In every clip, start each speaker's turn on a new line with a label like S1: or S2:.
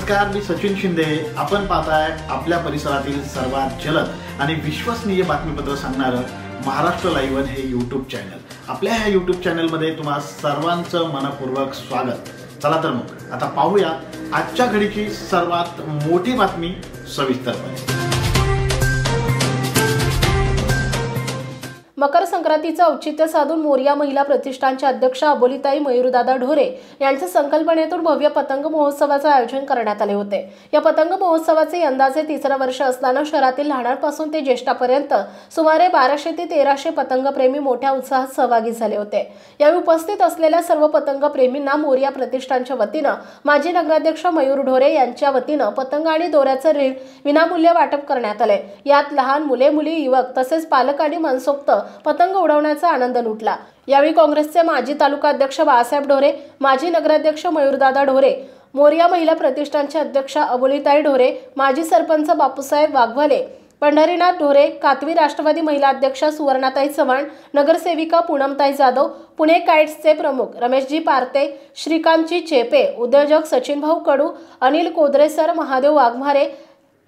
S1: नमस्कार, मी सचिन शिंदे। आपण पाहताय आपल्या परिसरातील सर्वात जलद आणि विश्वसनीय बातमीपत्र सांगणारं महाराष्ट्र लाईव्ह हे यूट्यूब चॅनल। आपल्या ह्या यूट्यूब चॅनलमध्ये तुम्हा सर्वांचं मनपूर्वक स्वागत। चला तर मग आता पाहूया आजच्या घडीची सर्वात मोठी बातमी सविस्तरपणे।
S2: मकर संक्रांतीचं औचित्य साधून मोरया महिला प्रतिष्ठानच्या अध्यक्ष अबोलीताई मयूरदादा ढोरे यांच्या संकल्पनेतून भव्य पतंग महोत्सवाचे आयोजन करण्यात आले होते। या पतंग महोत्सवाचे यंदाचे 3रं वर्ष असताना शहरातील लहानांपासून ते ज्येष्ठांपर्यंत सुमारे 1200 ते 1300 पतंगप्रेमी मोठ्या उत्साहात सहभागी झाले होते। यावेळी उपस्थित असलेल्या सर्व पतंगप्रेमींना मोरया प्रतिष्ठानच्या वतीने माजी नगराध्यक्ष मयूर ढोरे यांच्या वतीने पतंग आणि दोऱ्याचे रीळ विनामूल्य वाटप करण्यात आले। यात लहान मुले, मुली, युवक तसेच पालक आणि मनसोक्त पतंग उडवण्याचा आनंद लुटला। यावेळी काँग्रेसचे माजी तालुका अध्यक्ष बाळासाहेब ढोरे, माजी नगराध्यक्ष मयूरदादा ढोरे, मोरया महिला प्रतिष्ठानचे अध्यक्ष अबोलीताई ढोरे, माजी सरपंच बापूसाहेब वाघवाले, पंढरीनाथ ढोरे, कातवी राष्ट्रवादी महिला अध्यक्ष सुवर्णाताई चव्हाण, नगरसेविका पूनमताई जाधव, पुणे काइट्सचे प्रमुख रमेशजी पारते, श्रीकांतजी चेपे, उद्योजक सचिनभाऊ कडू, अनिल कोदरेसर, महादेव वाघमारे,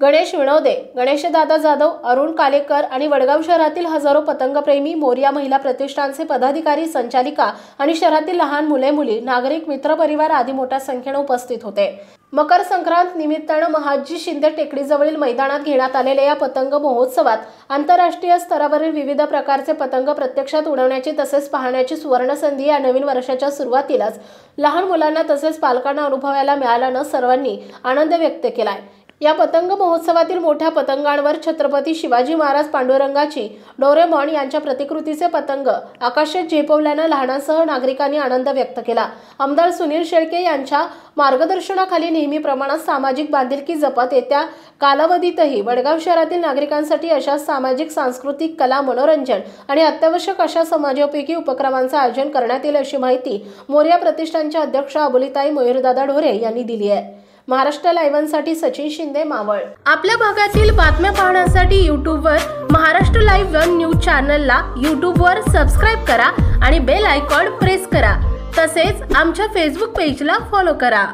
S2: गणेश विनोदे, गणेशदादा जाधव, अरुण कालेकर आणि वडगाव शहरातील हजारो पतंगप्रेमी, मोरया महिला प्रतिष्ठानचे पदाधिकारी, संचालिका आणि शहरातील लहान मुले, मुली, नागरिक, मित्रपरिवार आदी मोठ्या संख्येने उपस्थित होते। मकर संक्रांत निमित्ताने महादजी शिंदे टेकडीजवळील मैदानात घेण्यात आलेल्या या पतंग महोत्सवात आंतरराष्ट्रीय स्तरावरील विविध प्रकारचे पतंग प्रत्यक्षात उडवण्याची तसेच पाहण्याची सुवर्ण संधी या नवीन वर्षाच्या सुरुवातीलाच लहान मुलांना तसेच पालकांना अनुभवायला मिळाल्याने सर्वांनी आनंद व्यक्त केलाय। या पतंग महोत्सवातील मोठ्या पतंगांवर छत्रपती शिवाजी महाराज पांडुरंगाची, डोरेमॉन यांच्या प्रतिकृतीचे पतंग आकाशात झेपवल्याने लहानांसह नागरिकांनी आनंद व्यक्त केला। आमदार सुनील शेळके यांच्या मार्गदर्शनाखाली नेहमीप्रमाणे सामाजिक बांधिलकी जपत येत्या कालावधीतही वडगाव शहरातील नागरिकांसाठी अशा सामाजिक, सांस्कृतिक, कला, मनोरंजन आणि अत्यावश्यक अशा समाजोपयोगी उपक्रमांचे आयोजन करण्यात येईल अशी माहिती मोरया प्रतिष्ठानच्या अध्यक्ष अबोलीताई मयूरदादा ढोरे यांनी दिली आहे। महाराष्ट्र लाईव्हसाठी सचिन शिंदे, मावळ। आपल्या भागातील बातम्या पाहण्यासाठी यूट्यूबवर महाराष्ट्र लाईव्ह न्यूज चॅनलला यूट्यूबवर सबस्क्राईब करा आणि बेल आयकॉन प्रेस करा। तसेच आमच्या फेसबुक पेजला फॉलो करा।